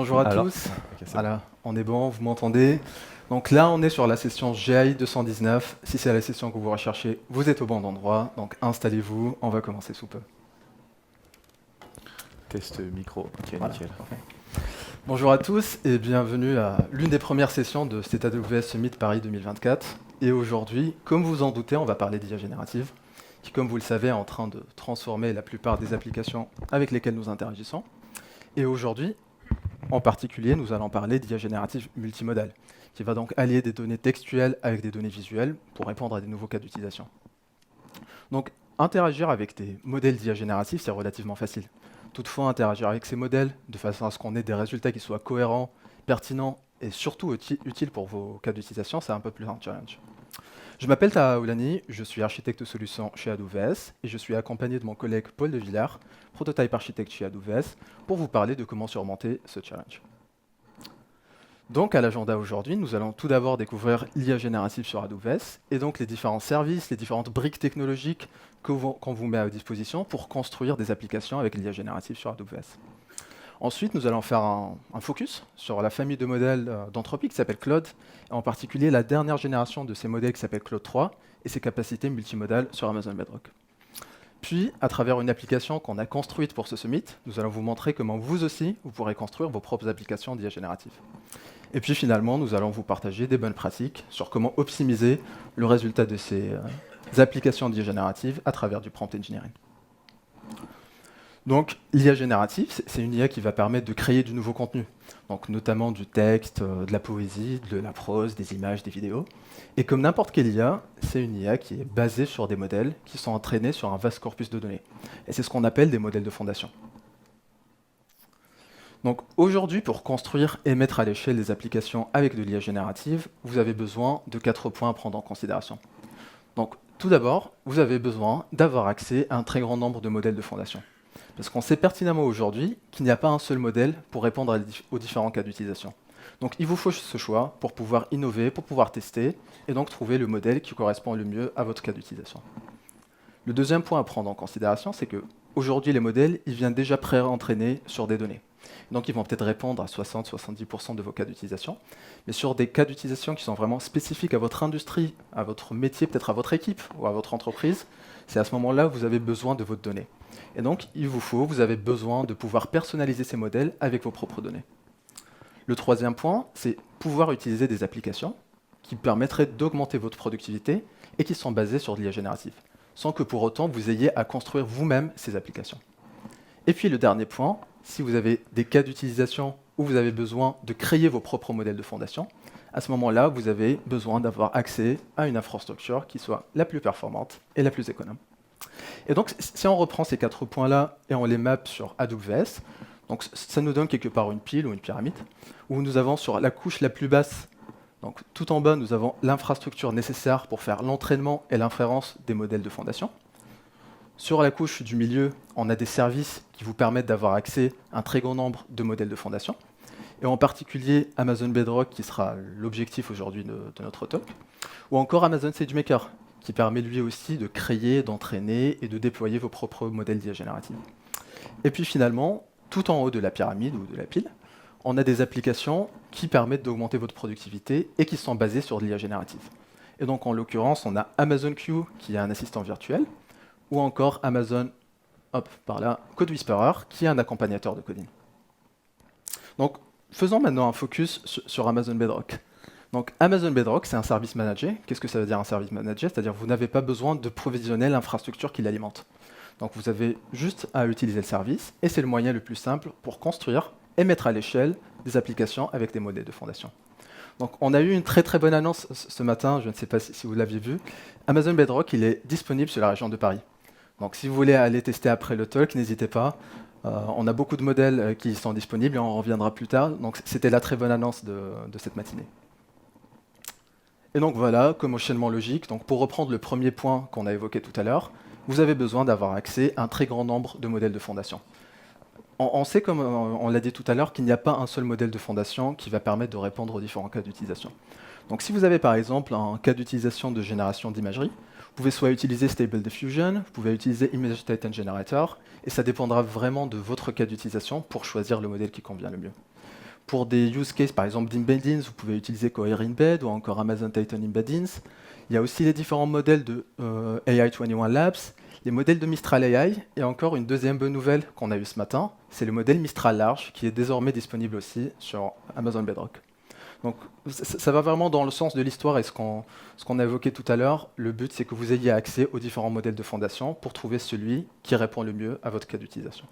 Bonjour à Alors, tous. ok, c'est bon. Voilà, on est bon, vous m'entendez? Donc là, on est sur la session GI 219. Si c'est la session que vous recherchez, vous êtes au bon endroit. Donc installez-vous, on va commencer sous peu. Test micro, ok, Voilà, nickel. parfait. Bonjour à tous et bienvenue à l'une des premières sessions de cet AWS Summit Paris 2024. Et aujourd'hui, comme vous en doutez, on va parler d'IA générative, qui, comme vous le savez, est en train de transformer la plupart des applications avec lesquelles nous interagissons. Et aujourd'hui, en particulier, nous allons parler d'IA générative multimodale, qui va donc allier des données textuelles avec des données visuelles pour répondre à des nouveaux cas d'utilisation. Donc, interagir avec des modèles d'IA générative, c'est relativement facile. Toutefois, interagir avec ces modèles de façon à ce qu'on ait des résultats qui soient cohérents, pertinents et surtout utiles pour vos cas d'utilisation, c'est un peu plus un challenge. Je m'appelle Taha Oulani, je suis architecte solution chez AWS et je suis accompagné de mon collègue Paul de Villers, prototype architecte chez AWS, pour vous parler de comment surmonter ce challenge. Donc à l'agenda aujourd'hui, nous allons tout d'abord découvrir l'IA générative sur AWS et donc les différents services, les différentes briques technologiques qu'on vous met à disposition pour construire des applications avec l'IA générative sur AWS. Ensuite, nous allons faire un focus sur la famille de modèles d'Anthropic qui s'appelle Claude, et en particulier la dernière génération de ces modèles qui s'appelle Claude 3 et ses capacités multimodales sur Amazon Bedrock. Puis, à travers une application qu'on a construite pour ce summit, nous allons vous montrer comment vous aussi, vous pourrez construire vos propres applications d'IA générative. Et puis finalement, nous allons vous partager des bonnes pratiques sur comment optimiser le résultat de ces applications d'IA générative à travers du prompt engineering. Donc, l'IA générative, c'est une IA qui va permettre de créer du nouveau contenu, donc notamment du texte, de la poésie, de la prose, des images, des vidéos. Et comme n'importe quelle IA, c'est une IA qui est basée sur des modèles qui sont entraînés sur un vaste corpus de données. Et c'est ce qu'on appelle des modèles de fondation. Donc aujourd'hui, pour construire et mettre à l'échelle des applications avec de l'IA générative, vous avez besoin de 4 points à prendre en considération. Donc tout d'abord, vous avez besoin d'avoir accès à un très grand nombre de modèles de fondation. Parce qu'on sait pertinemment aujourd'hui qu'il n'y a pas un seul modèle pour répondre aux différents cas d'utilisation. Donc il vous faut ce choix pour pouvoir innover, pour pouvoir tester, et donc trouver le modèle qui correspond le mieux à votre cas d'utilisation. Le deuxième point à prendre en considération, c'est que aujourd'hui les modèles, ils viennent déjà pré-entraînés sur des données. Donc ils vont peut-être répondre à 60-70% de vos cas d'utilisation, mais sur des cas d'utilisation qui sont vraiment spécifiques à votre industrie, à votre métier, peut-être à votre équipe ou à votre entreprise, c'est à ce moment-là que vous avez besoin de votre donnée. Et donc vous avez besoin de pouvoir personnaliser ces modèles avec vos propres données. Le troisième point, c'est pouvoir utiliser des applications qui permettraient d'augmenter votre productivité et qui sont basées sur de l'IA générative, sans que pour autant vous ayez à construire vous-même ces applications. Et puis le dernier point, si vous avez des cas d'utilisation où vous avez besoin de créer vos propres modèles de fondation, à ce moment-là, vous avez besoin d'avoir accès à une infrastructure qui soit la plus performante et la plus économe. Et donc, si on reprend ces 4 points-là et on les map sur AWS, donc ça nous donne quelque part une pile ou une pyramide, où nous avons sur la couche la plus basse, donc tout en bas, nous avons l'infrastructure nécessaire pour faire l'entraînement et l'inférence des modèles de fondation. Sur la couche du milieu, on a des services qui vous permettent d'avoir accès à un très grand nombre de modèles de fondation, et en particulier Amazon Bedrock, qui sera l'objectif aujourd'hui de notre talk, ou encore Amazon SageMaker, qui permet lui aussi de créer, d'entraîner et de déployer vos propres modèles d'IA générative. Et puis finalement, tout en haut de la pyramide ou de la pile, on a des applications qui permettent d'augmenter votre productivité et qui sont basées sur de l'IA générative. Et donc en l'occurrence, on a Amazon Q, qui est un assistant virtuel, ou encore Amazon, Code Whisperer, qui est un accompagnateur de coding. Donc, faisons maintenant un focus sur Amazon Bedrock. Donc, Amazon Bedrock, c'est un service managé. Qu'est-ce que ça veut dire un service managé? C'est-à-dire que vous n'avez pas besoin de provisionner l'infrastructure qui l'alimente. Donc, vous avez juste à utiliser le service, et c'est le moyen le plus simple pour construire et mettre à l'échelle des applications avec des modèles de fondation. Donc, on a eu une très très bonne annonce ce matin, je ne sais pas si vous l'aviez vu. Amazon Bedrock, il est disponible sur la région de Paris. Donc si vous voulez aller tester après le talk, n'hésitez pas. On a beaucoup de modèles qui sont disponibles et on en reviendra plus tard. Donc c'était la très bonne annonce de cette matinée. Et donc voilà, comme enchaînement logique, donc pour reprendre le premier point qu'on a évoqué tout à l'heure, vous avez besoin d'avoir accès à un très grand nombre de modèles de fondation. On sait, comme on l'a dit tout à l'heure, qu'il n'y a pas un seul modèle de fondation qui va permettre de répondre aux différents cas d'utilisation. Donc si vous avez par exemple un cas d'utilisation de génération d'imagerie, vous pouvez soit utiliser Stable Diffusion, vous pouvez utiliser Image Titan Generator, et ça dépendra vraiment de votre cas d'utilisation pour choisir le modèle qui convient le mieux. pour des use cases, par exemple d'embeddings, vous pouvez utiliser Cohere Embed ou encore Amazon Titan Embeddings. Il y a aussi les différents modèles de AI21 Labs, les modèles de Mistral AI, et encore une deuxième bonne nouvelle qu'on a eue ce matin, c'est le modèle Mistral Large qui est désormais disponible aussi sur Amazon Bedrock. Donc ça va vraiment dans le sens de l'histoire et ce qu'on a évoqué tout à l'heure. Le but, c'est que vous ayez accès aux différents modèles de fondation pour trouver celui qui répond le mieux à votre cas d'utilisation.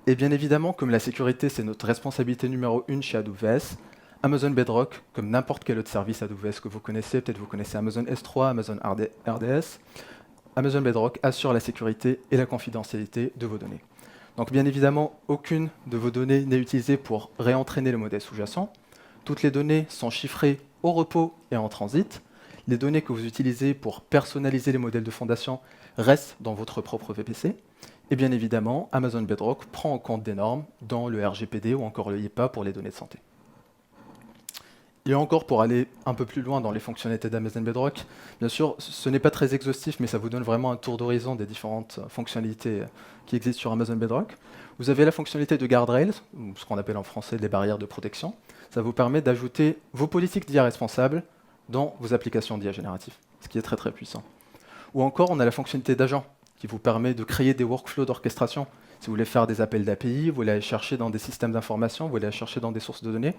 Et bien évidemment, comme la sécurité, c'est notre responsabilité numéro 1 chez AWS, Amazon Bedrock, comme n'importe quel autre service AWS que vous connaissez, peut-être vous connaissez Amazon S3, Amazon RDS, Amazon Bedrock assure la sécurité et la confidentialité de vos données. Donc bien évidemment, aucune de vos données n'est utilisée pour réentraîner le modèle sous-jacent. Toutes les données sont chiffrées au repos et en transit. Les données que vous utilisez pour personnaliser les modèles de fondation restent dans votre propre VPC. Et bien évidemment, Amazon Bedrock prend en compte des normes dans le RGPD ou encore le HIPAA pour les données de santé. Et encore, pour aller un peu plus loin dans les fonctionnalités d'Amazon Bedrock, bien sûr, ce n'est pas très exhaustif, mais ça vous donne vraiment un tour d'horizon des différentes fonctionnalités qui existent sur Amazon Bedrock. Vous avez la fonctionnalité de guardrails, ou ce qu'on appelle en français des barrières de protection. Ça vous permet d'ajouter vos politiques d'IA responsables dans vos applications d'IA générative, ce qui est très très puissant. Ou encore, on a la fonctionnalité d'agent, qui vous permet de créer des workflows d'orchestration. Si vous voulez faire des appels d'API, vous voulez aller chercher dans des systèmes d'information, vous voulez aller chercher dans des sources de données.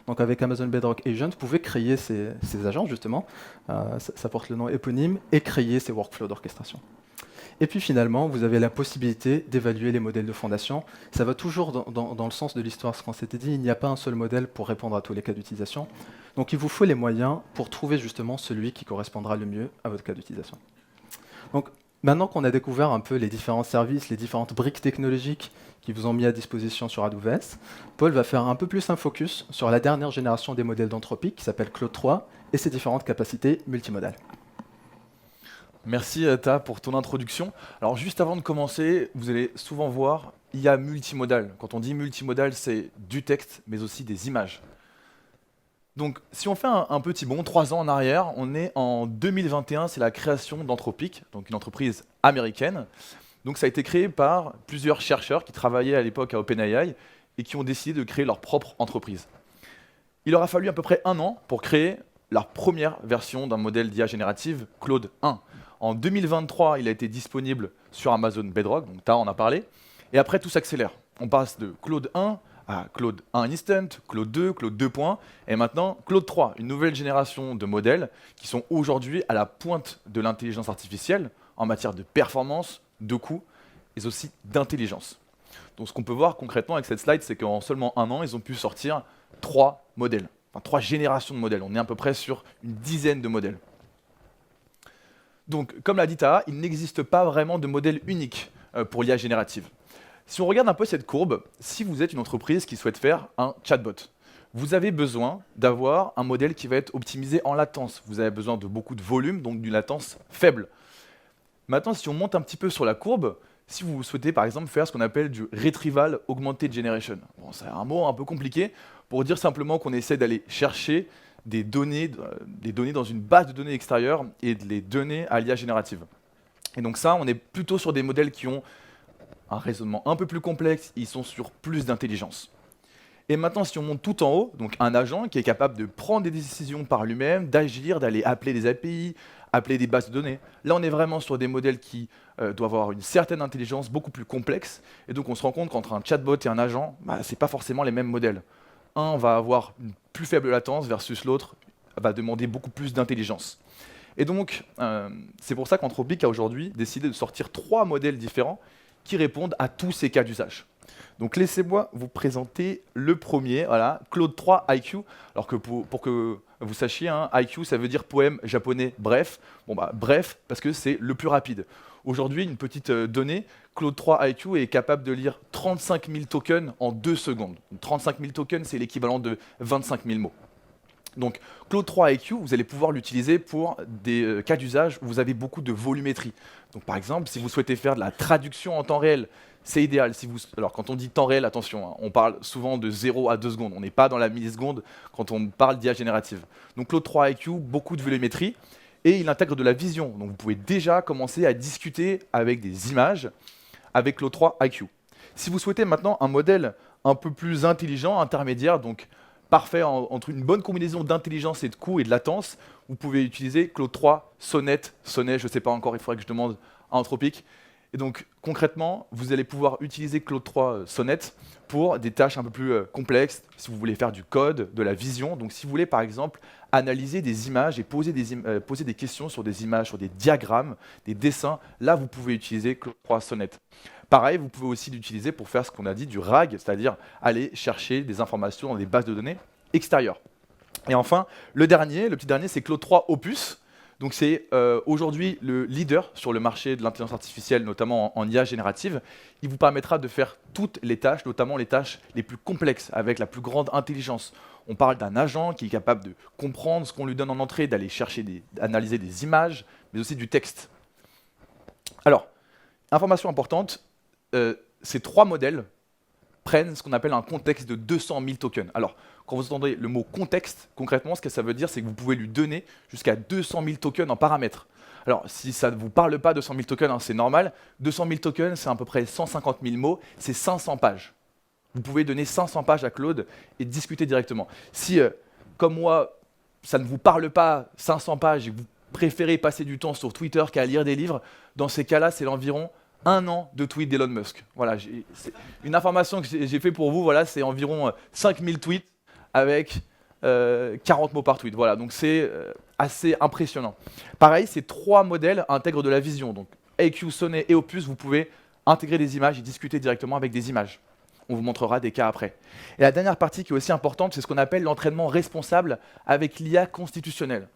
Donc avec Amazon Bedrock Agent, vous pouvez créer ces agents, justement, ça porte le nom éponyme, et créer ces workflows d'orchestration. Et puis finalement, vous avez la possibilité d'évaluer les modèles de fondation. Ça va toujours dans le sens de l'histoire, ce qu'on s'était dit, il n'y a pas un seul modèle pour répondre à tous les cas d'utilisation. Donc il vous faut les moyens pour trouver justement celui qui correspondra le mieux à votre cas d'utilisation. Donc maintenant qu'on a découvert un peu les différents services, les différentes briques technologiques qui vous ont mis à disposition sur AWS, Paul va faire un peu plus un focus sur la dernière génération des modèles d'Anthropic qui s'appelle Claude 3 et ses différentes capacités multimodales. Merci Ta pour ton introduction. Alors juste avant de commencer, vous allez souvent voir IA multimodal. Quand on dit multimodal, c'est du texte mais aussi des images. Donc si on fait un petit bond, 3 ans en arrière, on est en 2021, c'est la création d'Anthropic, donc une entreprise américaine. Donc ça a été créé par plusieurs chercheurs qui travaillaient à l'époque à OpenAI et qui ont décidé de créer leur propre entreprise. Il leur a fallu à peu près 1 an pour créer leur première version d'un modèle d'IA générative, Claude 1. En 2023, il a été disponible sur Amazon Bedrock, donc on en a parlé, et après tout s'accélère. On passe de Claude 1 à Claude 1 Instant, Claude 2, Claude 2. Et maintenant Claude 3, une nouvelle génération de modèles qui sont aujourd'hui à la pointe de l'intelligence artificielle en matière de performance, de coût et aussi d'intelligence. Donc ce qu'on peut voir concrètement avec cette slide, c'est qu'en seulement 1 an, ils ont pu sortir 3 modèles, enfin 3 générations de modèles. On est à peu près sur une dizaine de modèles. Donc comme l'a dit Taha, il n'existe pas vraiment de modèle unique pour l'IA générative. Si on regarde un peu cette courbe, si vous êtes une entreprise qui souhaite faire un chatbot, vous avez besoin d'avoir un modèle qui va être optimisé en latence. Vous avez besoin de beaucoup de volume, donc d'une latence faible. Maintenant, si on monte un petit peu sur la courbe, si vous souhaitez par exemple faire ce qu'on appelle du Retrieval Augmented Generation, bon, c'est un mot un peu compliqué pour dire simplement qu'on essaie d'aller chercher des données dans une base de données extérieure et de les donner à l'IA générative. Et donc ça, on est plutôt sur des modèles qui ont un raisonnement un peu plus complexe, ils sont sur plus d'intelligence. Et maintenant, si on monte tout en haut, donc un agent qui est capable de prendre des décisions par lui-même, d'agir, d'aller appeler des API, appeler des bases de données, là on est vraiment sur des modèles qui doivent avoir une certaine intelligence beaucoup plus complexe, et donc on se rend compte qu'entre un chatbot et un agent, ce n'est pas forcément les mêmes modèles. Un va avoir une plus faible latence versus l'autre va demander beaucoup plus d'intelligence. Et donc, c'est pour ça qu'Anthropic a aujourd'hui décidé de sortir 3 modèles différents qui répondent à tous ces cas d'usage. Donc laissez-moi vous présenter le premier, voilà, Claude 3 IQ. Alors que pour que vous sachiez, hein, IQ ça veut dire poème japonais bref. Bon bref parce que c'est le plus rapide. Aujourd'hui, une petite donnée, Claude 3 IQ est capable de lire 35 000 tokens en 2 secondes. 35 000 tokens, c'est l'équivalent de 25 000 mots. Donc Claude 3 IQ, vous allez pouvoir l'utiliser pour des cas d'usage où vous avez beaucoup de volumétrie. Donc par exemple, si vous souhaitez faire de la traduction en temps réel, c'est idéal. Alors quand on dit temps réel, attention, hein, on parle souvent de 0 à 2 secondes. On n'est pas dans la milliseconde quand on parle d'IA générative. Donc Claude 3 IQ, beaucoup de volumétrie, et il intègre de la vision. Donc vous pouvez déjà commencer à discuter avec des images avec Claude 3 IQ. Si vous souhaitez maintenant un modèle un peu plus intelligent, intermédiaire, donc parfait entre une bonne combinaison d'intelligence et de coût et de latence. Vous pouvez utiliser Claude 3, Sonnet, je ne sais pas encore, il faudrait que je demande à Anthropic. Et donc concrètement, vous allez pouvoir utiliser Claude 3 Sonnet pour des tâches un peu plus complexes, si vous voulez faire du code, de la vision. Donc si vous voulez par exemple analyser des images et poser des questions sur des images, sur des diagrammes, des dessins, là vous pouvez utiliser Claude 3 Sonnet. Pareil, vous pouvez aussi l'utiliser pour faire ce qu'on a dit du RAG, c'est-à-dire aller chercher des informations dans des bases de données extérieures. Et enfin, le petit dernier, c'est Claude 3 Opus. Donc c'est aujourd'hui le leader sur le marché de l'intelligence artificielle, notamment en IA générative. Il vous permettra de faire toutes les tâches, notamment les tâches les plus complexes, avec la plus grande intelligence. On parle d'un agent qui est capable de comprendre ce qu'on lui donne en entrée, d'aller chercher, analyser des images, mais aussi du texte. Alors, information importante, ces trois modèles prennent ce qu'on appelle un contexte de 200 000 tokens. Alors, quand vous entendez le mot contexte, concrètement, ce que ça veut dire, c'est que vous pouvez lui donner jusqu'à 200 000 tokens en paramètres. Alors, si ça ne vous parle pas, 200 000 tokens, hein, c'est normal. 200 000 tokens, c'est à peu près 150 000 mots, c'est 500 pages. Vous pouvez donner 500 pages à Claude et discuter directement. Si, comme moi, ça ne vous parle pas, 500 pages, et que vous préférez passer du temps sur Twitter qu'à lire des livres, dans ces cas-là, c'est l'environ 1 an de tweets d'Elon Musk. Voilà, une information que j'ai fait pour vous, voilà, c'est environ 5000 tweets avec 40 mots par tweet. Voilà, donc c'est assez impressionnant. Pareil, ces trois modèles intègrent de la vision. Donc AQ, Sonnet et Opus, vous pouvez intégrer des images et discuter directement avec des images. On vous montrera des cas après. Et la dernière partie qui est aussi importante, c'est ce qu'on appelle l'entraînement responsable avec l'IA constitutionnelle.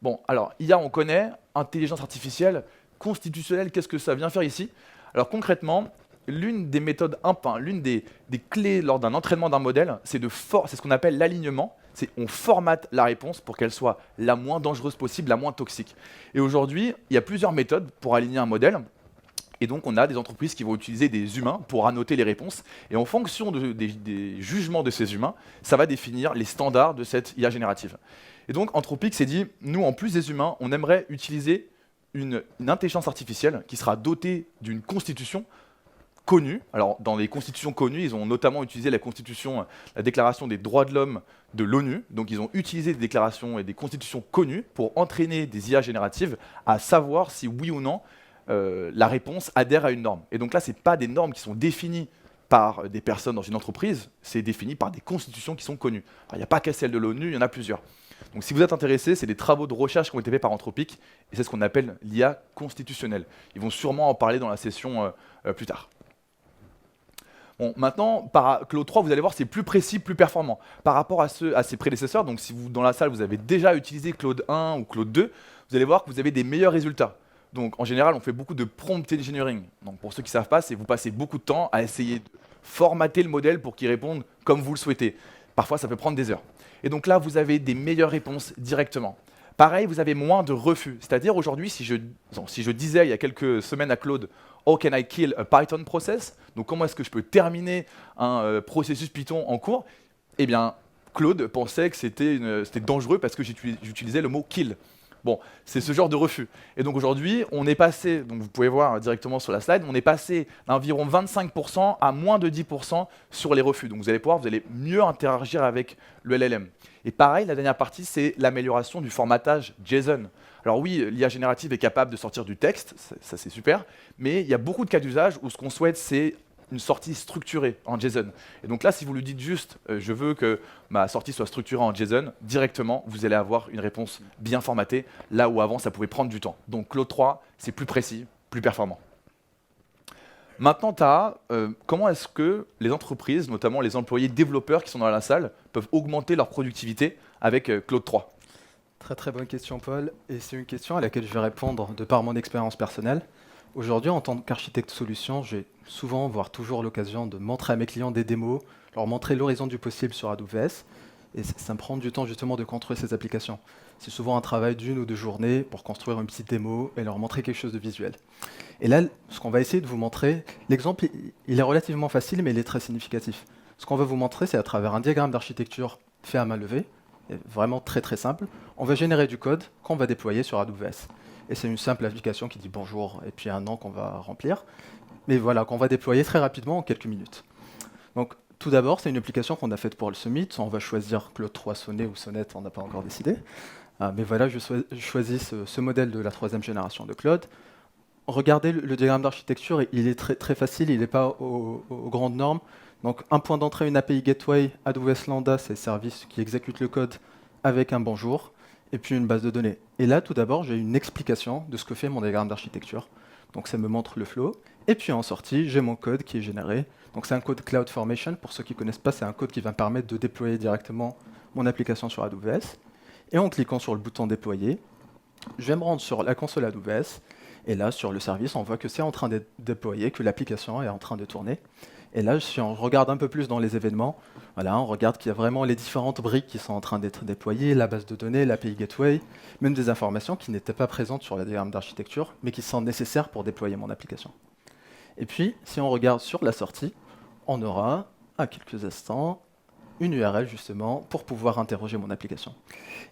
Bon, alors, IA, on connaît, intelligence artificielle, constitutionnelle, qu'est-ce que ça vient faire ici? Alors concrètement, l'une des méthodes, l'une des clés lors d'un entraînement d'un modèle, c'est ce qu'on appelle l'alignement. C'est on formate la réponse pour qu'elle soit la moins dangereuse possible, la moins toxique. Et aujourd'hui, il y a plusieurs méthodes pour aligner un modèle. Et donc, on a des entreprises qui vont utiliser des humains pour annoter les réponses. Et en fonction des jugements de ces humains, ça va définir les standards de cette IA générative. Et donc, Anthropic s'est dit, nous, en plus des humains, on aimerait utiliser une intelligence artificielle qui sera dotée d'une constitution connue. Alors, dans les constitutions connues, ils ont notamment utilisé la Déclaration des droits de l'homme de l'ONU. Donc, ils ont utilisé des déclarations et des constitutions connues pour entraîner des IA génératives à savoir si, oui ou non, la réponse adhère à une norme. Et donc là, ce n'est pas des normes qui sont définies par des personnes dans une entreprise, c'est défini par des constitutions qui sont connues. Il n'y a pas qu'à celle de l'ONU, il y en a plusieurs. Donc si vous êtes intéressé, c'est des travaux de recherche qui ont été faits par Anthropic, et c'est ce qu'on appelle l'IA constitutionnelle. Ils vont sûrement en parler dans la session plus tard. Bon, maintenant, Claude 3, vous allez voir, c'est plus précis, plus performant. Par rapport à ses prédécesseurs, donc si vous, dans la salle, vous avez déjà utilisé Claude 1 ou Claude 2, vous allez voir que vous avez des meilleurs résultats. Donc en général, on fait beaucoup de prompt engineering. Donc pour ceux qui ne savent pas, c'est vous passez beaucoup de temps à essayer de formater le modèle pour qu'il réponde comme vous le souhaitez. Parfois, ça peut prendre des heures. Et donc là, vous avez des meilleures réponses directement. Pareil, vous avez moins de refus. C'est-à-dire aujourd'hui, si je disais il y a quelques semaines à Claude, How can I kill a Python process? Donc comment est-ce que je peux terminer un processus Python en cours? Eh bien, Claude pensait que c'était dangereux parce que j'utilisais le mot kill. Bon, c'est ce genre de refus. Et donc aujourd'hui, on est passé, donc vous pouvez voir directement sur la slide, on est passé d'environ 25% à moins de 10% sur les refus. Donc vous allez mieux interagir avec le LLM. Et pareil, la dernière partie, c'est l'amélioration du formatage JSON. Alors oui, l'IA générative est capable de sortir du texte, ça c'est super, mais il y a beaucoup de cas d'usage où ce qu'on souhaite, c'est une sortie structurée en JSON. Et donc là, si vous lui dites juste « je veux que ma sortie soit structurée en JSON », directement, vous allez avoir une réponse bien formatée, là où avant, ça pouvait prendre du temps. Donc Claude 3, c'est plus précis, plus performant. Maintenant, comment est-ce que les entreprises, notamment les employés développeurs qui sont dans la salle, peuvent augmenter leur productivité avec Claude 3? Très très bonne question, Paul. Et c'est une question à laquelle je vais répondre de par mon expérience personnelle. Aujourd'hui, en tant qu'architecte solution, j'ai souvent, voire toujours l'occasion de montrer à mes clients des démos, leur montrer l'horizon du possible sur AWS. Et ça me prend du temps justement de construire ces applications. C'est souvent un travail d'1 ou 2 journées pour construire une petite démo et leur montrer quelque chose de visuel. Et là, ce qu'on va essayer de vous montrer, l'exemple, il est relativement facile, mais il est très significatif. Ce qu'on va vous montrer, c'est à travers un diagramme d'architecture fait à main levée, vraiment très très simple. On va générer du code qu'on va déployer sur AWS. Et c'est une simple application qui dit bonjour et puis un nom qu'on va remplir. Mais voilà, qu'on va déployer très rapidement en quelques minutes. Donc, tout d'abord, c'est une application qu'on a faite pour le Summit. On va choisir Claude 3 Sonnet ou Sonnet, on n'a pas encore décidé. Mais voilà, je choisis ce modèle de la 3e génération de Claude. Regardez le diagramme d'architecture, il est très, très facile, il n'est pas aux grandes normes. Donc un point d'entrée, une API Gateway, AWS Lambda, c'est le service qui exécute le code avec un bonjour, et puis une base de données. Et là, tout d'abord, j'ai une explication de ce que fait mon diagramme d'architecture. Donc ça me montre le flow. Et puis en sortie, j'ai mon code qui est généré. Donc c'est un code CloudFormation. Pour ceux qui ne connaissent pas, c'est un code qui va me permettre de déployer directement mon application sur AWS. Et en cliquant sur le bouton déployer, je vais me rendre sur la console AWS. Et là, sur le service, on voit que c'est en train d'être déployé, que l'application est en train de tourner. Et là, si on regarde un peu plus dans les événements, voilà, on regarde qu'il y a vraiment les différentes briques qui sont en train d'être déployées, la base de données, l'API Gateway, même des informations qui n'étaient pas présentes sur le diagramme d'architecture, mais qui sont nécessaires pour déployer mon application. Et puis, si on regarde sur la sortie, on aura, à quelques instants, une URL justement pour pouvoir interroger mon application.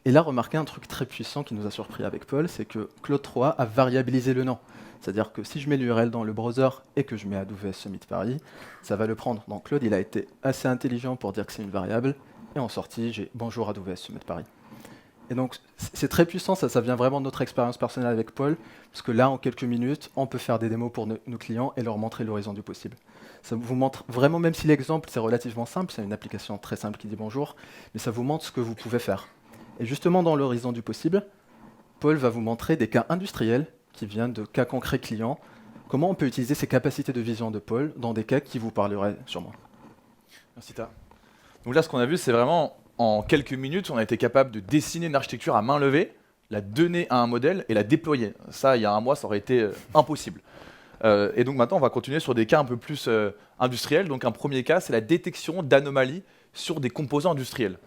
Et là, remarquez un truc très puissant qui nous a surpris avec Paul, c'est que Claude 3 a variabilisé le nom. C'est-à-dire que si je mets l'URL dans le browser et que je mets AWS Summit Paris, ça va le prendre. Donc Claude, il a été assez intelligent pour dire que c'est une variable. Et en sortie, j'ai bonjour AWS Summit Paris. Et donc c'est très puissant, ça vient vraiment de notre expérience personnelle avec Paul, parce que là, en quelques minutes, on peut faire des démos pour nos clients et leur montrer l'horizon du possible. Ça vous montre vraiment, même si l'exemple c'est relativement simple, c'est une application très simple qui dit bonjour, mais ça vous montre ce que vous pouvez faire. Et justement, dans l'horizon du possible, Paul va vous montrer des cas industriels qui viennent de cas concrets clients, comment on peut utiliser ces capacités de vision de Paul dans des cas qui vous parleraient sûrement. Merci Ta. Donc là, ce qu'on a vu, c'est vraiment, en quelques minutes, on a été capable de dessiner une architecture à main levée, la donner à un modèle et la déployer. Ça, il y a un mois, ça aurait été impossible. Et donc maintenant, on va continuer sur des cas un peu plus industriels. Donc un premier cas, c'est la détection d'anomalies sur des composants industriels.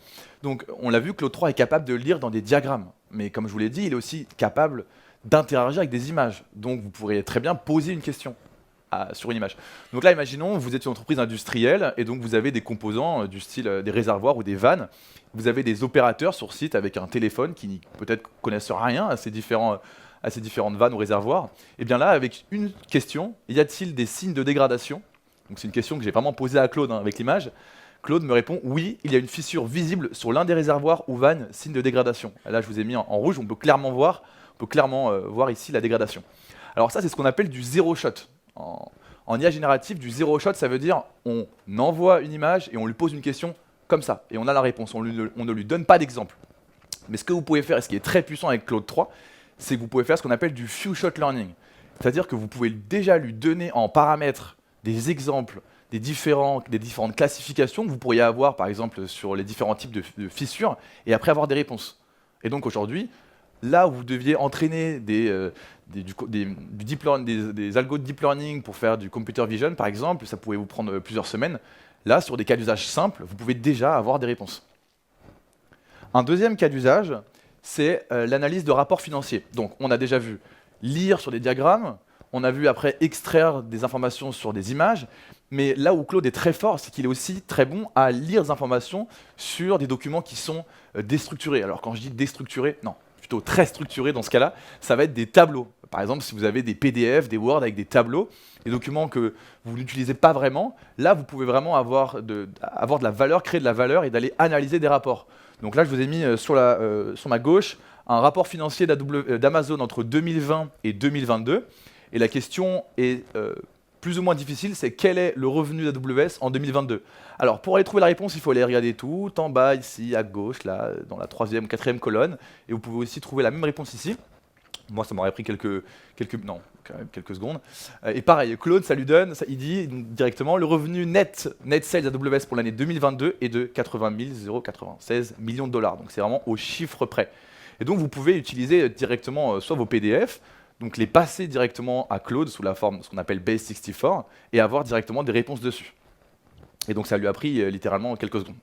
Donc on l'a vu, Claude 3 est capable de lire dans des diagrammes. Mais comme je vous l'ai dit, il est aussi capable d'interagir avec des images. Donc vous pourriez très bien poser une question sur une image. Donc là, imaginons, vous êtes une entreprise industrielle et donc vous avez des composants du style des réservoirs ou des vannes. Vous avez des opérateurs sur site avec un téléphone qui peut-être connaissent rien à ces différentes vannes ou réservoirs. Et bien là, avec une question, y a-t-il des signes de dégradation? Donc c'est une question que j'ai vraiment posée à Claude avec l'image. Claude me répond oui, il y a une fissure visible sur l'un des réservoirs ou vannes, signe de dégradation. Là, je vous ai mis en rouge, on peut clairement voir ici la dégradation. Alors ça, c'est ce qu'on appelle du zéro shot. En IA générative, du zéro shot, ça veut dire on envoie une image et on lui pose une question comme ça, et on a la réponse, on ne lui donne pas d'exemple. Mais ce que vous pouvez faire, et ce qui est très puissant avec Claude 3, c'est que vous pouvez faire ce qu'on appelle du few shot learning. C'est-à-dire que vous pouvez déjà lui donner en paramètres des exemples des différentes classifications que vous pourriez avoir, par exemple, sur les différents types de fissures, et après avoir des réponses. Et donc aujourd'hui, là où vous deviez entraîner des algos de deep learning pour faire du computer vision, par exemple, ça pouvait vous prendre plusieurs semaines. Là, sur des cas d'usage simples, vous pouvez déjà avoir des réponses. Un deuxième cas d'usage, c'est l'analyse de rapports financiers. Donc, on a déjà vu lire sur des diagrammes, on a vu après extraire des informations sur des images, mais là où Claude est très fort, c'est qu'il est aussi très bon à lire des informations sur des documents qui sont déstructurés. Alors quand je dis déstructurés, non, plutôt très structurés dans ce cas-là, ça va être des tableaux. Par exemple, si vous avez des PDF, des Word avec des tableaux, des documents que vous n'utilisez pas vraiment, là vous pouvez vraiment avoir de la valeur, créer de la valeur et d'aller analyser des rapports. Donc là, je vous ai mis sur ma gauche un rapport financier d'Amazon entre 2020 et 2022. Et la question est plus ou moins difficile, c'est quel est le revenu d'AWS en 2022? Alors, pour aller trouver la réponse, il faut aller regarder tout en bas, ici, à gauche, là, dans la 3e, 4e colonne. Et vous pouvez aussi trouver la même réponse ici. Moi, ça m'aurait pris quelques secondes. Et pareil, Claude, ça lui donne, il dit directement, le revenu net sales AWS pour l'année 2022 est de 80 096 millions de dollars. Donc, c'est vraiment au chiffre près. Et donc, vous pouvez utiliser directement soit vos PDF, donc les passer directement à Claude sous la forme de ce qu'on appelle Base64 et avoir directement des réponses dessus. Et donc ça lui a pris littéralement quelques secondes.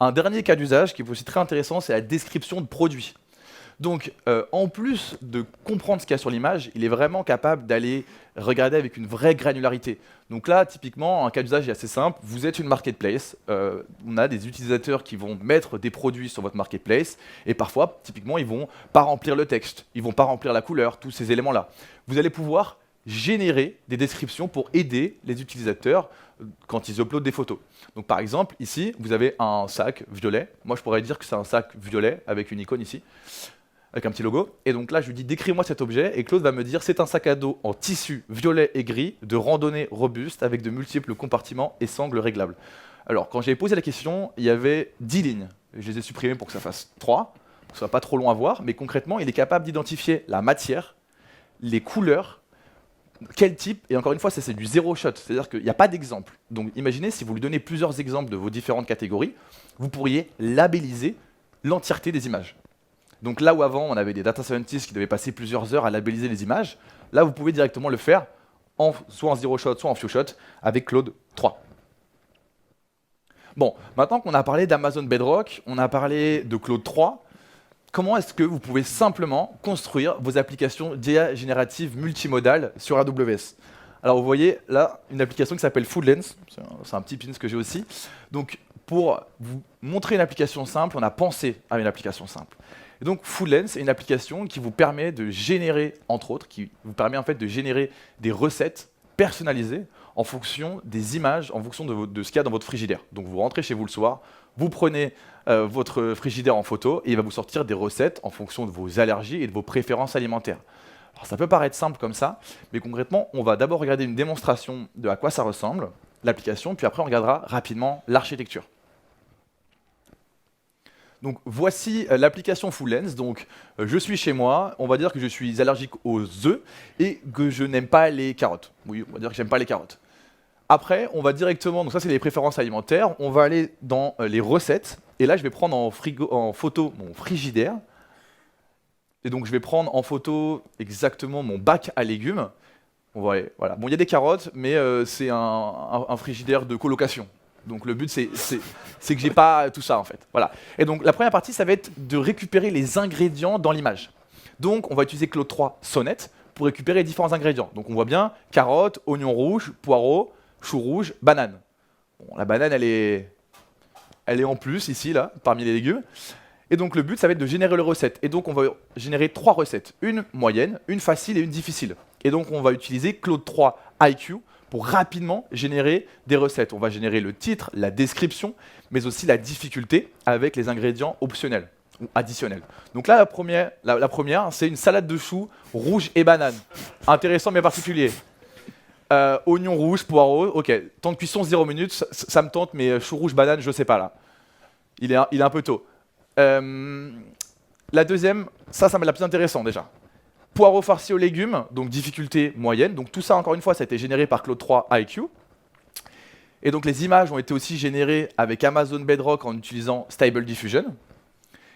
Un dernier cas d'usage qui est aussi très intéressant, c'est la description de produits. Donc en plus de comprendre ce qu'il y a sur l'image, il est vraiment capable d'aller regarder avec une vraie granularité. Donc là, typiquement, un cas d'usage est assez simple. Vous êtes une marketplace, on a des utilisateurs qui vont mettre des produits sur votre marketplace, et parfois, typiquement, ils ne vont pas remplir le texte, ils ne vont pas remplir la couleur, tous ces éléments-là. Vous allez pouvoir générer des descriptions pour aider les utilisateurs quand ils uploadent des photos. Donc par exemple, ici, vous avez un sac violet. Moi, je pourrais dire que c'est un sac violet avec une icône ici, avec un petit logo. Et donc là, je lui dis décris-moi cet objet, et Claude va me dire c'est un sac à dos en tissu violet et gris, de randonnée robuste, avec de multiples compartiments et sangles réglables. Alors, quand j'ai posé la question, il y avait 10 lignes. Je les ai supprimées pour que ça fasse 3, pour que ce soit pas trop long à voir, mais concrètement, il est capable d'identifier la matière, les couleurs, quel type, et encore une fois, ça c'est du zéro shot, c'est-à-dire qu'il n'y a pas d'exemple. Donc imaginez, si vous lui donnez plusieurs exemples de vos différentes catégories, vous pourriez labelliser l'entièreté des images. Donc là où avant, on avait des data scientists qui devaient passer plusieurs heures à labelliser les images, là vous pouvez directement le faire soit en zero shot, soit en few shot, avec Claude 3. Bon, maintenant qu'on a parlé d'Amazon Bedrock, on a parlé de Claude 3, comment est-ce que vous pouvez simplement construire vos applications d'IA générative multimodale sur AWS? Alors vous voyez là une application qui s'appelle Foodlens, c'est un petit pin que j'ai aussi. Donc pour vous montrer une application simple, on a pensé à une application simple. Et donc Foodlens est une application qui vous permet de générer, entre autres, qui vous permet en fait de générer des recettes personnalisées en fonction des images, en fonction de ce qu'il y a dans votre frigidaire. Donc vous rentrez chez vous le soir, vous prenez votre frigidaire en photo et il va vous sortir des recettes en fonction de vos allergies et de vos préférences alimentaires. Alors ça peut paraître simple comme ça, mais concrètement, on va d'abord regarder une démonstration de à quoi ça ressemble, l'application, puis après on regardera rapidement l'architecture. Donc voici l'application Foodlens. Donc je suis chez moi, on va dire que je suis allergique aux œufs et que je n'aime pas les carottes. Oui, on va dire que j'aime pas les carottes. Après, on va directement, donc ça c'est les préférences alimentaires, on va aller dans les recettes, et là je vais prendre en photo mon frigidaire, et donc je vais prendre en photo exactement mon bac à légumes. Voilà. Bon, il y a des carottes, mais c'est un frigidaire de colocation. Donc le but c'est que j'ai pas tout ça en fait. Voilà. Et donc la première partie, ça va être de récupérer les ingrédients dans l'image. Donc on va utiliser Claude 3 Sonnet pour récupérer différents ingrédients. Donc on voit bien carottes, oignons rouges, poireaux, choux rouges, banane. Bon, la banane, elle est en plus ici, là, parmi les légumes. Et donc le but, ça va être de générer les recettes. Et donc on va générer 3 recettes, une moyenne, une facile et une difficile. Et donc on va utiliser Claude 3 IQ pour rapidement générer des recettes. On va générer le titre, la description, mais aussi la difficulté avec les ingrédients optionnels ou additionnels. Donc là, la première, c'est une salade de choux rouge et banane. Intéressant mais particulier. Oignon rouge, poireaux, ok. Temps de cuisson 0 minutes, ça me tente, mais chou rouge, banane, je sais pas là. Il est un peu tôt. La deuxième, ça m'a l'air plus intéressant déjà. Poireaux farcis aux légumes, donc difficulté moyenne. Donc tout ça, encore une fois, ça a été généré par Claude 3 IQ. Et donc les images ont été aussi générées avec Amazon Bedrock en utilisant Stable Diffusion.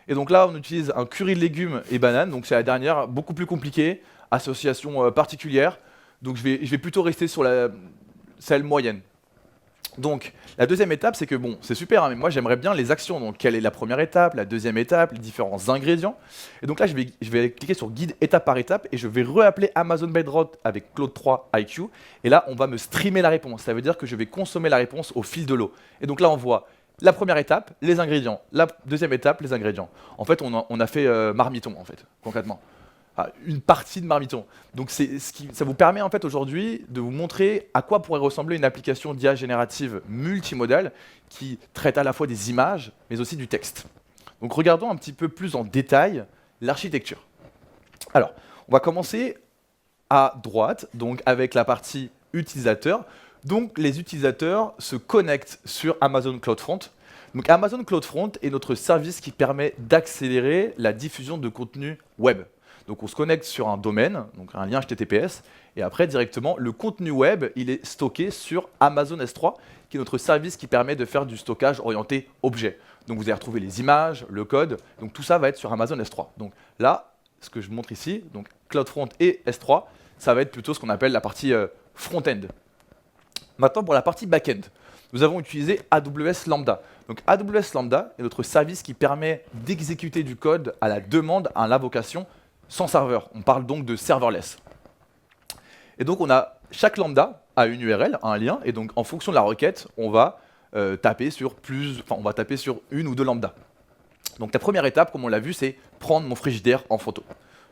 Et donc là, on utilise un curry de légumes et bananes, donc c'est la dernière, beaucoup plus compliquée, association particulière. Donc je vais plutôt rester sur celle moyenne. Donc la deuxième étape, c'est que bon, c'est super, hein, mais moi j'aimerais bien les actions. Donc quelle est la première étape, la deuxième étape, les différents ingrédients. Et donc là, je vais cliquer sur guide étape par étape et je vais reappeler Amazon Bedrock avec Claude 3 IQ. Et là, on va me streamer la réponse. Ça veut dire que je vais consommer la réponse au fil de l'eau. Et donc là, on voit la première étape, les ingrédients. La deuxième étape, les ingrédients. En fait, on a fait marmiton, en fait, concrètement. Une partie de marmiton. Donc ça vous permet en fait aujourd'hui de vous montrer à quoi pourrait ressembler une application d'IA générative multimodale qui traite à la fois des images mais aussi du texte. Donc regardons un petit peu plus en détail l'architecture. Alors, on va commencer à droite, donc avec la partie utilisateur. Donc les utilisateurs se connectent sur Amazon CloudFront. Donc Amazon CloudFront est notre service qui permet d'accélérer la diffusion de contenu web. Donc on se connecte sur un domaine, donc un lien HTTPS, et après directement, le contenu web, il est stocké sur Amazon S3, qui est notre service qui permet de faire du stockage orienté objet. Donc vous allez retrouver les images, le code, donc tout ça va être sur Amazon S3. Donc là, ce que je vous montre ici, donc CloudFront et S3, ça va être plutôt ce qu'on appelle la partie front-end. Maintenant, pour la partie back-end, nous avons utilisé AWS Lambda. Donc AWS Lambda est notre service qui permet d'exécuter du code à la demande, à l'invocation, sans serveur. On parle donc de serverless. Et donc chaque lambda a une URL, un lien, et donc en fonction de la requête, on va taper sur une ou deux lambdas. Donc la première étape, comme on l'a vu, c'est prendre mon frigidaire en photo.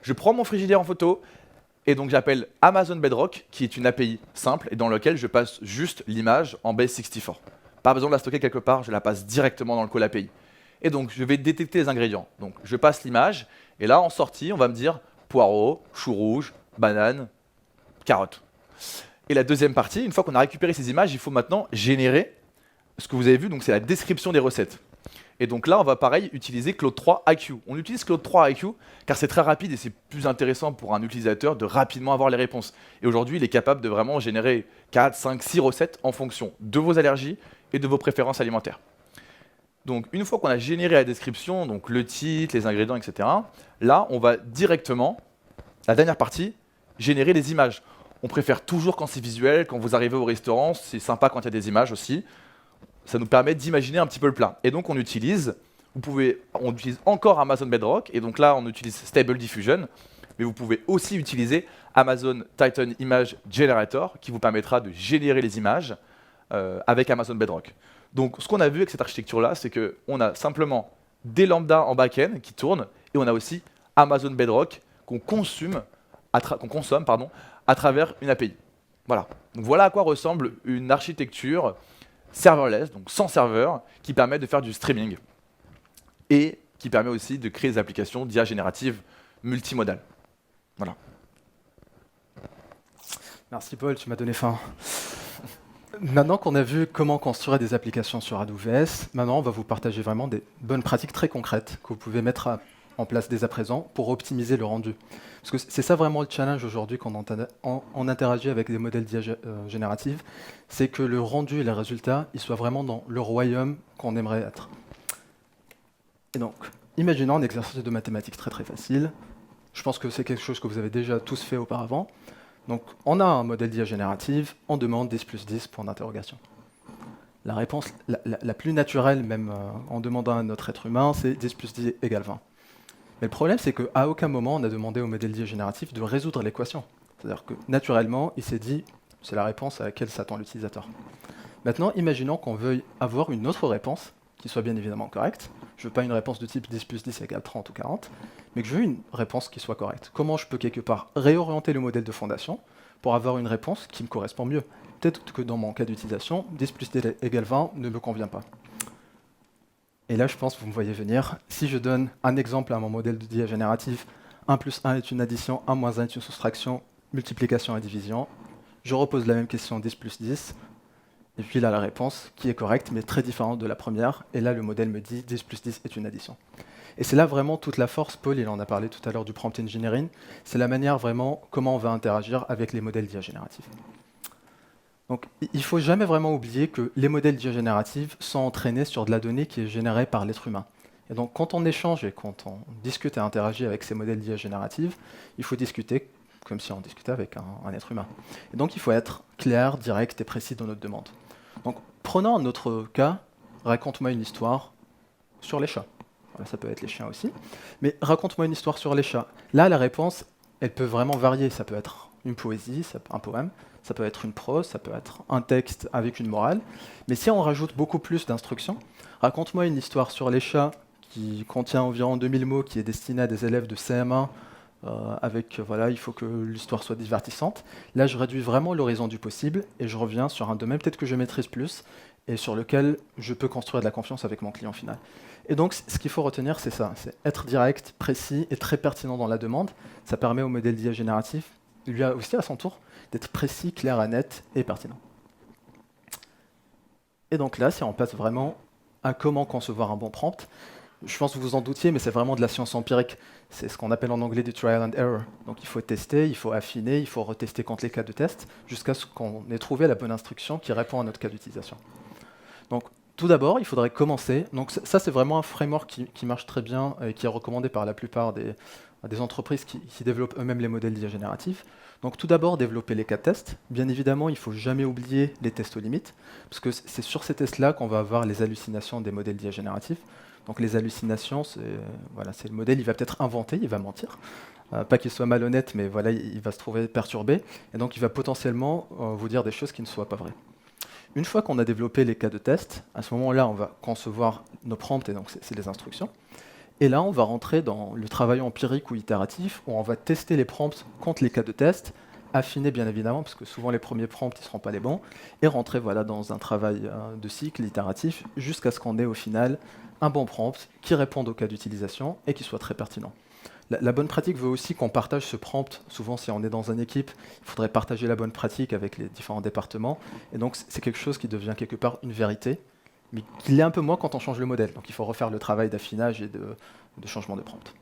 Je prends mon frigidaire en photo, Et donc j'appelle Amazon Bedrock, qui est une API simple et dans laquelle je passe juste l'image en base64. Pas besoin de la stocker quelque part, je la passe directement dans le call API. Et donc je vais détecter les ingrédients. Donc je passe l'image, et là en sortie, on va me dire poireau, chou rouge, banane, carotte. Et la deuxième partie, une fois qu'on a récupéré ces images, il faut maintenant générer ce que vous avez vu, donc c'est la description des recettes. Et donc là, on va pareil utiliser Claude 3 IQ. On utilise Claude 3 IQ car c'est très rapide et c'est plus intéressant pour un utilisateur de rapidement avoir les réponses. Et aujourd'hui, il est capable de vraiment générer 4, 5, 6 recettes en fonction de vos allergies et de vos préférences alimentaires. Donc une fois qu'on a généré la description, donc le titre, les ingrédients, etc., là, on va directement, la dernière partie, générer les images. On préfère toujours quand c'est visuel, quand vous arrivez au restaurant, c'est sympa quand il y a des images aussi. Ça nous permet d'imaginer un petit peu le plat. Et donc on utilise encore Amazon Bedrock, et donc là on utilise Stable Diffusion, mais vous pouvez aussi utiliser Amazon Titan Image Generator, qui vous permettra de générer les images avec Amazon Bedrock. Donc ce qu'on a vu avec cette architecture-là, c'est qu'on a simplement des lambdas en back-end qui tournent, et on a aussi Amazon Bedrock qu'on consomme à travers une API. Voilà. Donc voilà à quoi ressemble une architecture serverless, donc sans serveur, qui permet de faire du streaming et qui permet aussi de créer des applications d'IA générative multimodales. Voilà. Merci Paul, tu m'as donné faim. Maintenant qu'on a vu comment construire des applications sur AWS, maintenant on va vous partager vraiment des bonnes pratiques très concrètes que vous pouvez mettre en place dès à présent pour optimiser le rendu. Parce que c'est ça vraiment le challenge aujourd'hui quand on interagit avec des modèles d'IA génératifs, c'est que le rendu et les résultats ils soient vraiment dans le royaume qu'on aimerait être. Et donc, imaginons un exercice de mathématiques très très facile. Je pense que c'est quelque chose que vous avez déjà tous fait auparavant. Donc, on a un modèle d'IA générative, on demande 10 plus 10 point d'interrogation. La réponse la plus naturelle, même en demandant à notre être humain, c'est 10 plus 10 égale 20. Mais le problème, c'est qu'à aucun moment, on a demandé au modèle d'IA génératif de résoudre l'équation. C'est-à-dire que, naturellement, il s'est dit, c'est la réponse à laquelle s'attend l'utilisateur. Maintenant, imaginons qu'on veuille avoir une autre réponse, qui soit bien évidemment correcte. Je ne veux pas une réponse de type 10 plus 10 égale 30 ou 40, mais que je veux une réponse qui soit correcte. Comment je peux quelque part réorienter le modèle de fondation pour avoir une réponse qui me correspond mieux? Peut-être que dans mon cas d'utilisation, 10 plus 10 égale 20 ne me convient pas. Et là, je pense que vous me voyez venir. Si je donne un exemple à mon modèle de d'IA génératif, 1 plus 1 est une addition, 1 moins 1 est une soustraction, multiplication et division. Je repose la même question 10 plus 10. Et puis là, la réponse qui est correcte, mais très différente de la première. Et là, le modèle me dit 10 plus 10 est une addition. Et c'est là vraiment toute la force. Paul, il en a parlé tout à l'heure du prompt engineering. C'est la manière vraiment comment on va interagir avec les modèles d'IA génératifs. Donc, il ne faut jamais vraiment oublier que les modèles d'IA génératifs sont entraînés sur de la donnée qui est générée par l'être humain. Et donc, quand on échange et quand on discute et interagit avec ces modèles d'IA génératifs, il faut discuter comme si on discutait avec un être humain. Et donc, il faut être clair, direct et précis dans notre demande. Donc, prenons notre cas, raconte-moi une histoire sur les chats. Voilà, ça peut être les chiens aussi. Mais raconte-moi une histoire sur les chats. Là, la réponse, elle peut vraiment varier. Ça peut être une poésie, un poème, ça peut être une prose, ça peut être un texte avec une morale. Mais si on rajoute beaucoup plus d'instructions, raconte-moi une histoire sur les chats qui contient environ 2000 mots, qui est destinée à des élèves de CM1, voilà, il faut que l'histoire soit divertissante. Là, je réduis vraiment l'horizon du possible et je reviens sur un domaine peut-être que je maîtrise plus et sur lequel je peux construire de la confiance avec mon client final. Et donc, ce qu'il faut retenir, c'est ça, c'est être direct, précis et très pertinent dans la demande. Ça permet au modèle d'IA génératif, lui aussi à son tour, d'être précis, clair, net et pertinent. Et donc là, si on passe vraiment à comment concevoir un bon prompt, je pense que vous vous en doutiez, mais c'est vraiment de la science empirique. C'est ce qu'on appelle en anglais du trial and error. Donc il faut tester, il faut affiner, il faut retester contre les cas de test, jusqu'à ce qu'on ait trouvé la bonne instruction qui répond à notre cas d'utilisation. Donc tout d'abord, il faudrait commencer. Donc ça, c'est vraiment un framework qui marche très bien et qui est recommandé par la plupart des entreprises qui développent eux-mêmes les modèles d'IA génératifs. Donc tout d'abord, développer les cas de tests. Bien évidemment, il ne faut jamais oublier les tests aux limites, parce que c'est sur ces tests-là qu'on va avoir les hallucinations des modèles d'IA génératifs. Donc les hallucinations, c'est le modèle, il va peut-être inventer, il va mentir. Pas qu'il soit malhonnête, mais voilà, il va se trouver perturbé. Et donc il va potentiellement vous dire des choses qui ne soient pas vraies. Une fois qu'on a développé les cas de test, à ce moment-là, on va concevoir nos prompts, et donc c'est les instructions. Et là, on va rentrer dans le travail empirique ou itératif, où on va tester les prompts contre les cas de test, affiner bien évidemment, parce que souvent les premiers prompts ne seront pas les bons, et rentrer voilà, dans un travail de cycle itératif, jusqu'à ce qu'on ait au final un bon prompt qui réponde aux cas d'utilisation et qui soit très pertinent. La bonne pratique veut aussi qu'on partage ce prompt. Souvent, si on est dans une équipe, il faudrait partager la bonne pratique avec les différents départements. Et donc, c'est quelque chose qui devient quelque part une vérité, mais qui l'est un peu moins quand on change le modèle. Donc, il faut refaire le travail d'affinage et de changement de prompt.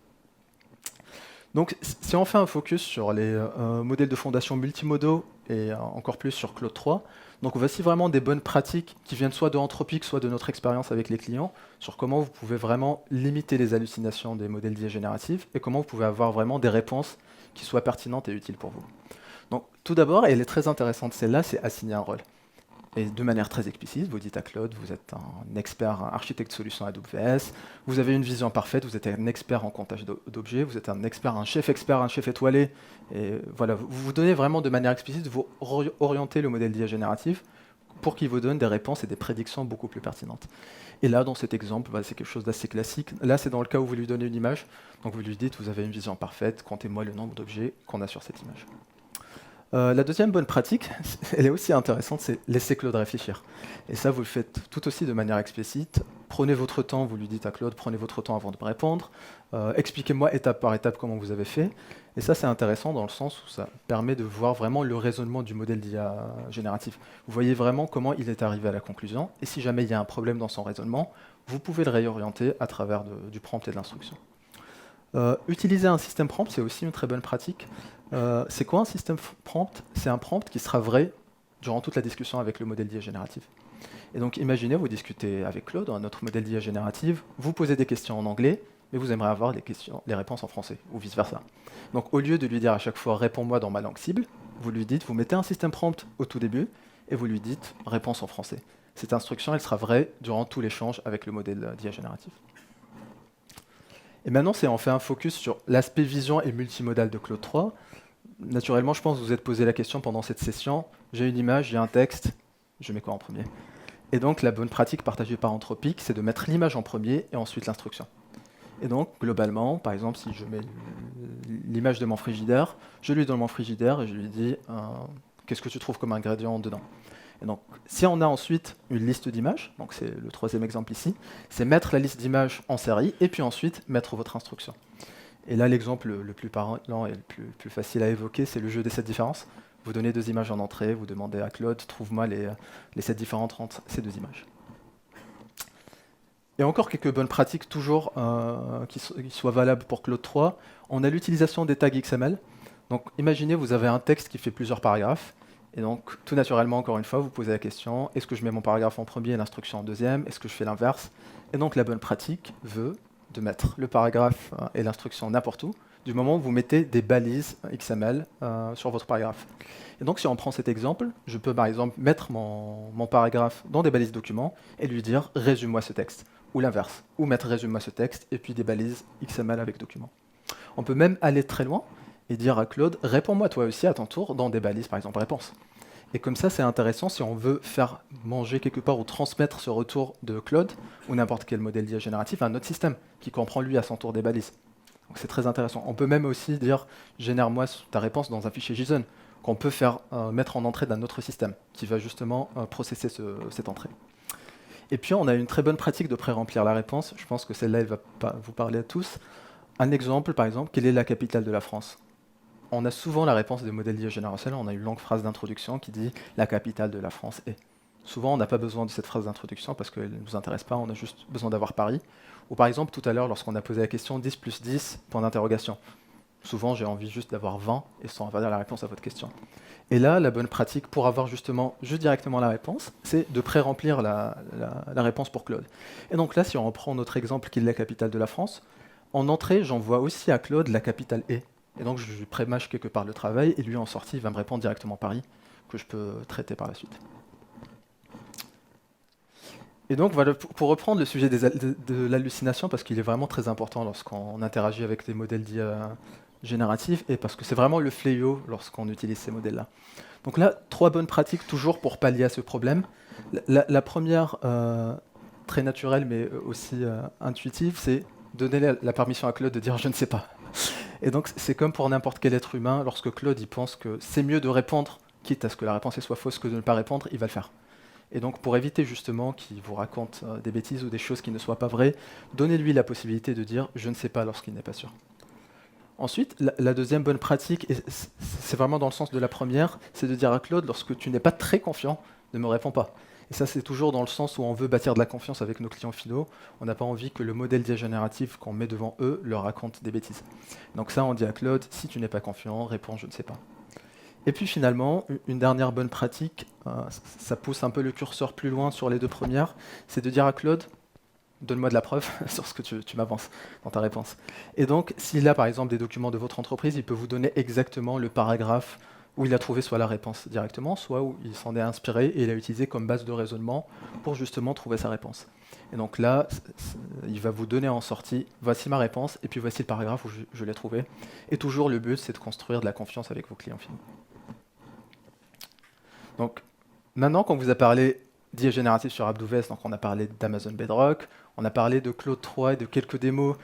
Donc, si on fait un focus sur les modèles de fondation multimodaux et encore plus sur Claude 3, donc voici vraiment des bonnes pratiques qui viennent soit de Anthropic, soit de notre expérience avec les clients, sur comment vous pouvez vraiment limiter les hallucinations des modèles d'IA génératifs et comment vous pouvez avoir vraiment des réponses qui soient pertinentes et utiles pour vous. Donc, tout d'abord, et elle est très intéressante, celle-là, c'est assigner un rôle. Et de manière très explicite, vous dites à Claude, vous êtes un expert, un architecte solution AWS, vous avez une vision parfaite, vous êtes un expert en comptage d'objets, vous êtes un expert, un chef étoilé, et voilà, vous vous donnez vraiment de manière explicite, vous orientez le modèle d'IA génératif pour qu'il vous donne des réponses et des prédictions beaucoup plus pertinentes. Et là, dans cet exemple, c'est quelque chose d'assez classique. Là, c'est dans le cas où vous lui donnez une image, donc vous lui dites, vous avez une vision parfaite, comptez-moi le nombre d'objets qu'on a sur cette image. La deuxième bonne pratique, elle est aussi intéressante, c'est laisser Claude réfléchir. Et ça, vous le faites tout aussi de manière explicite. Prenez votre temps, vous lui dites à Claude, prenez votre temps avant de me répondre. Expliquez-moi étape par étape comment vous avez fait. Et ça, c'est intéressant dans le sens où ça permet de voir vraiment le raisonnement du modèle d'IA génératif. Vous voyez vraiment comment il est arrivé à la conclusion. Et si jamais il y a un problème dans son raisonnement, vous pouvez le réorienter à travers du prompt et de l'instruction. Utiliser un système prompt, c'est aussi une très bonne pratique. C'est quoi un système prompt? C'est un prompt qui sera vrai durant toute la discussion avec le modèle d'IA générative. Et donc imaginez, vous discutez avec Claude, un autre modèle d'IA générative, vous posez des questions en anglais, mais vous aimeriez avoir les réponses en français, ou vice-versa. Donc au lieu de lui dire à chaque fois « réponds-moi dans ma langue cible », vous lui dites, vous mettez un système prompt au tout début, et vous lui dites « réponse en français ». Cette instruction, elle sera vraie durant tout l'échange avec le modèle d'IA génératif. Et maintenant, on fait un focus sur l'aspect vision et multimodal de Claude 3. Naturellement, je pense que vous vous êtes posé la question pendant cette session. J'ai une image, j'ai un texte, je mets quoi en premier? Et donc, la bonne pratique partagée par Anthropic, c'est de mettre l'image en premier et ensuite l'instruction. Et donc, globalement, par exemple, si je mets l'image de mon frigidaire, je lui donne mon frigidaire et je lui dis qu'est-ce que tu trouves comme ingrédient dedans? Et donc, si on a ensuite une liste d'images, donc c'est le troisième exemple ici, c'est mettre la liste d'images en série et puis ensuite mettre votre instruction. Et là, l'exemple le plus parlant et le plus facile à évoquer, c'est le jeu des 7 différences. Vous donnez 2 images en entrée, vous demandez à Claude, trouve-moi les 7 différentes entre ces 2 images. Et encore quelques bonnes pratiques toujours qui soient valables pour Claude 3. On a l'utilisation des tags XML. Donc imaginez, vous avez un texte qui fait plusieurs paragraphes. Et donc, tout naturellement, encore une fois, vous posez la question, est-ce que je mets mon paragraphe en premier et l'instruction en deuxième? Est-ce que je fais l'inverse? Et donc, la bonne pratique veut de mettre le paragraphe et l'instruction n'importe où, du moment où vous mettez des balises XML sur votre paragraphe. Et donc, si on prend cet exemple, je peux par exemple mettre mon paragraphe dans des balises documents et lui dire « résume-moi ce texte » ou l'inverse, ou mettre « résume-moi ce texte » et puis des balises XML avec document. On peut même aller très loin et dire à Claude « réponds-moi toi aussi à ton tour dans des balises, par exemple réponse ». Et comme ça, c'est intéressant si on veut faire manger quelque part ou transmettre ce retour de Claude ou n'importe quel modèle d'IA génératif à un autre système qui comprend lui à son tour des balises. Donc c'est très intéressant. On peut même aussi dire « génère-moi ta réponse dans un fichier JSON » qu'on peut faire mettre en entrée d'un autre système qui va justement processer cette entrée. Et puis on a une très bonne pratique de pré-remplir la réponse. Je pense que celle-là, elle va vous parler à tous. Un exemple, par exemple, quelle est la capitale de la France? On a souvent la réponse des modèles d'IA générationnels. On a une longue phrase d'introduction qui dit « la capitale de la France est ». Souvent, on n'a pas besoin de cette phrase d'introduction parce qu'elle ne nous intéresse pas, on a juste besoin d'avoir Paris. Ou par exemple, tout à l'heure, lorsqu'on a posé la question 10 plus 10, point d'interrogation. Souvent, j'ai envie juste d'avoir 20 et sans avoir la réponse à votre question. Et là, la bonne pratique pour avoir justement juste directement la réponse, c'est de pré-remplir la réponse pour Claude. Et donc là, si on reprend notre exemple qui est la capitale de la France, en entrée, j'envoie aussi à Claude la capitale est. Et donc, je lui pré-mâche quelque part le travail, et lui, en sortie, il va me répondre directement Paris, que je peux traiter par la suite. Et donc, voilà, pour reprendre le sujet de l'hallucination, parce qu'il est vraiment très important lorsqu'on interagit avec des modèles d'IA génératifs, et parce que c'est vraiment le fléau lorsqu'on utilise ces modèles-là. Donc là, 3 bonnes pratiques toujours pour pallier à ce problème. La première, très naturelle, mais aussi intuitive, c'est donnez la permission à Claude de dire « je ne sais pas ». Et donc, c'est comme pour n'importe quel être humain, lorsque Claude il pense que c'est mieux de répondre, quitte à ce que la réponse soit fausse, que de ne pas répondre, il va le faire. Et donc, pour éviter justement qu'il vous raconte des bêtises ou des choses qui ne soient pas vraies, donnez-lui la possibilité de dire « je ne sais pas » lorsqu'il n'est pas sûr. Ensuite, la deuxième bonne pratique, et c'est vraiment dans le sens de la première, c'est de dire à Claude, lorsque tu n'es pas très confiant, ne me réponds pas. Et ça, c'est toujours dans le sens où on veut bâtir de la confiance avec nos clients finaux. On n'a pas envie que le modèle d'IA génératif qu'on met devant eux leur raconte des bêtises. Donc ça, on dit à Claude, si tu n'es pas confiant, réponds, je ne sais pas. Et puis finalement, une dernière bonne pratique, ça pousse un peu le curseur plus loin sur les deux premières, c'est de dire à Claude, donne-moi de la preuve sur ce que tu m'avances dans ta réponse. Et donc, s'il a par exemple des documents de votre entreprise, il peut vous donner exactement le paragraphe où il a trouvé soit la réponse directement, soit où il s'en est inspiré et il a utilisé comme base de raisonnement pour justement trouver sa réponse. Et donc là, il va vous donner en sortie, voici ma réponse, et puis voici le paragraphe où je l'ai trouvé. Et toujours, le but, c'est de construire de la confiance avec vos clients finaux. Donc, maintenant qu'on vous a parlé d'IA générative sur AWS, donc on a parlé d'Amazon Bedrock, on a parlé de Claude 3 et de quelques démos.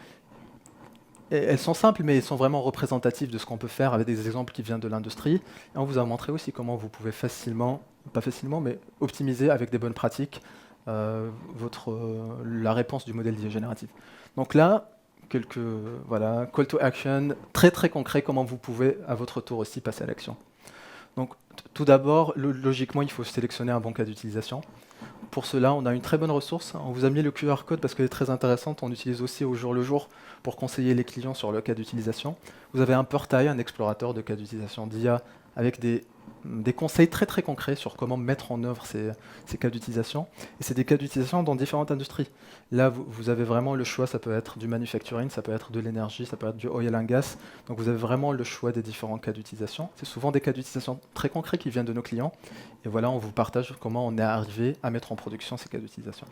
Et elles sont simples, mais elles sont vraiment représentatives de ce qu'on peut faire avec des exemples qui viennent de l'industrie. Et on vous a montré aussi comment vous pouvez facilement, pas facilement, mais optimiser avec des bonnes pratiques la réponse du modèle d'IA générative. Donc là, quelques call to action très très concrets, comment vous pouvez à votre tour aussi passer à l'action. Donc tout d'abord, logiquement, il faut sélectionner un bon cas d'utilisation. Pour cela, on a une très bonne ressource. On vous a mis le QR code parce qu'elle est très intéressante. On l'utilise aussi au jour le jour pour conseiller les clients sur le cas d'utilisation. Vous avez un portail, un explorateur de cas d'utilisation d'IA avec des conseils très très concrets sur comment mettre en œuvre ces cas d'utilisation. Et c'est des cas d'utilisation dans différentes industries. Là, vous avez vraiment le choix. Ça peut être du manufacturing, ça peut être de l'énergie, ça peut être du oil and gas. Donc vous avez vraiment le choix des différents cas d'utilisation. C'est souvent des cas d'utilisation très concrets qui viennent de nos clients. Et voilà, on vous partage comment on est arrivé à mettre en production ces cas d'utilisation.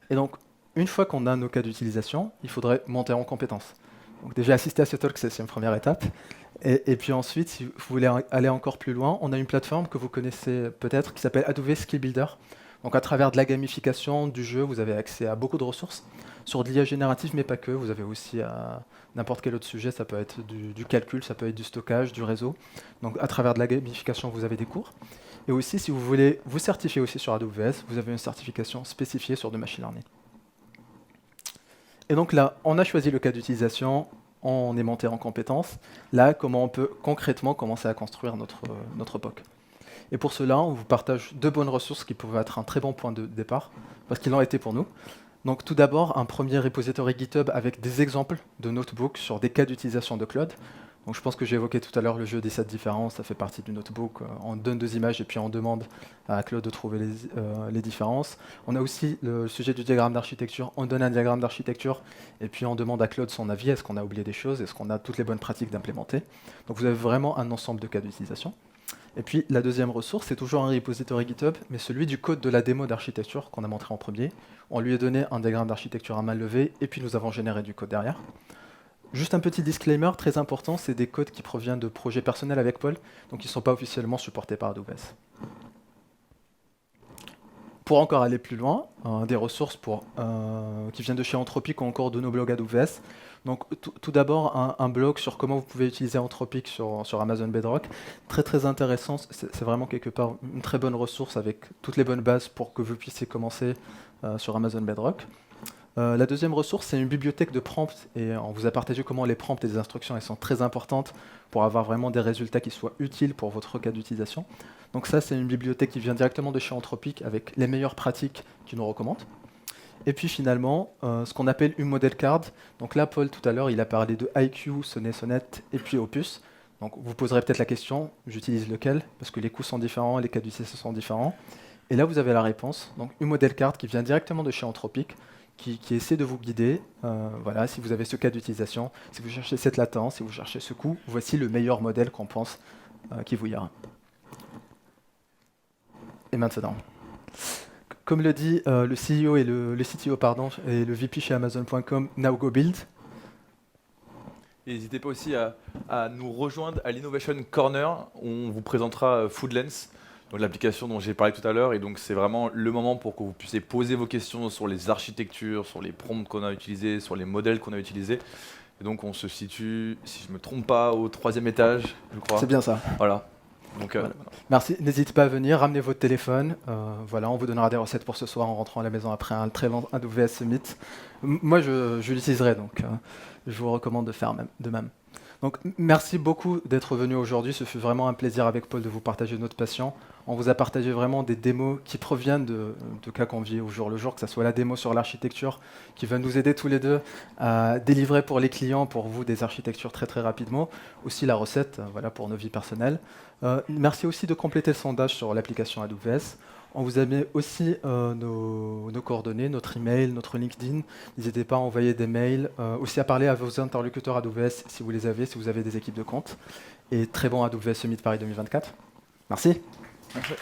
Et donc, une fois qu'on a nos cas d'utilisation, il faudrait monter en compétences. Donc déjà, assister à ce talk, c'est une première étape. Et puis ensuite, si vous voulez aller encore plus loin, on a une plateforme que vous connaissez peut-être qui s'appelle AWS Skill Builder. Donc à travers de la gamification du jeu, vous avez accès à beaucoup de ressources sur de l'IA générative, mais pas que. Vous avez aussi n'importe quel autre sujet, ça peut être du calcul, ça peut être du stockage, du réseau. Donc à travers de la gamification, vous avez des cours. Et aussi, si vous voulez vous certifier aussi sur AWS, vous avez une certification spécifiée sur du machine learning. Et donc là, on a choisi le cas d'utilisation, on est monté en compétences. Là, comment on peut concrètement commencer à construire notre POC. Et pour cela, on vous partage deux bonnes ressources qui peuvent être un très bon point de départ, parce qu'ils l'ont été pour nous. Donc tout d'abord, un premier repository GitHub avec des exemples de notebooks sur des cas d'utilisation de Claude. Donc je pense que j'ai évoqué tout à l'heure le jeu des 7 différences, ça fait partie du notebook. On donne deux images et puis on demande à Claude de trouver les différences. On a aussi le sujet du diagramme d'architecture, on donne un diagramme d'architecture et puis on demande à Claude son avis, est-ce qu'on a oublié des choses, est-ce qu'on a toutes les bonnes pratiques d'implémenter. Donc vous avez vraiment un ensemble de cas d'utilisation. Et puis la deuxième ressource, c'est toujours un repository GitHub, mais celui du code de la démo d'architecture qu'on a montré en premier. On lui a donné un diagramme d'architecture à main levée et puis nous avons généré du code derrière. Juste un petit disclaimer très important, c'est des codes qui proviennent de projets personnels avec Paul, donc ils ne sont pas officiellement supportés par AWS. Pour encore aller plus loin, des ressources qui viennent de chez Anthropic ou encore de nos blogs AWS. Donc tout d'abord, un blog sur comment vous pouvez utiliser Anthropic sur Amazon Bedrock. Très très intéressant, c'est vraiment quelque part une très bonne ressource avec toutes les bonnes bases pour que vous puissiez commencer sur Amazon Bedrock. La deuxième ressource, c'est une bibliothèque de prompts, et on vous a partagé comment les prompts et les instructions elles sont très importantes pour avoir vraiment des résultats qui soient utiles pour votre cas d'utilisation. Donc ça, c'est une bibliothèque qui vient directement de chez Anthropic avec les meilleures pratiques qu'ils nous recommandent. Et puis finalement, ce qu'on appelle une model card. Donc là, Paul, tout à l'heure, il a parlé de IQ, Sonnet, et puis Opus. Donc vous poserez peut-être la question, j'utilise lequel? Parce que les coûts sont différents, les cas d'utilisation sont différents. Et là, vous avez la réponse. Donc une model card qui vient directement de chez Anthropic, qui essaie de vous guider. Voilà, si vous avez ce cas d'utilisation, si vous cherchez cette latence, si vous cherchez ce coût, voici le meilleur modèle qu'on pense qui vous ira. Et maintenant, comme le dit le CEO et le CTO et le VP chez Amazon.com, now go build. N'hésitez pas aussi à nous rejoindre à l'Innovation Corner, où on vous présentera Foodlens Donc l'application dont j'ai parlé tout à l'heure, et donc c'est vraiment le moment pour que vous puissiez poser vos questions sur les architectures, sur les prompts qu'on a utilisés, sur les modèles qu'on a utilisés. Et donc on se situe, si je ne me trompe pas, au 3e étage, je crois. C'est bien ça. Voilà. Donc, Voilà. Merci. N'hésitez pas à venir, ramenez votre téléphone. Voilà, on vous donnera des recettes pour ce soir en rentrant à la maison après un très long AWS Summit. Moi, je l'utiliserai, donc je vous recommande de faire de même. Donc, merci beaucoup d'être venu aujourd'hui. Ce fut vraiment un plaisir avec Paul de vous partager notre passion. On vous a partagé vraiment des démos qui proviennent de cas qu'on vit au jour le jour, que ce soit la démo sur l'architecture qui va nous aider tous les deux à délivrer pour les clients, pour vous, des architectures très très rapidement. Aussi la recette voilà, pour nos vies personnelles. Merci aussi de compléter le sondage sur l'application AWS. On vous a mis aussi nos coordonnées, notre email, notre LinkedIn. N'hésitez pas à envoyer des mails, aussi à parler à vos interlocuteurs AWS si vous les avez, si vous avez des équipes de compte. Et très bon AWS Summit Paris 2024. Merci. Merci.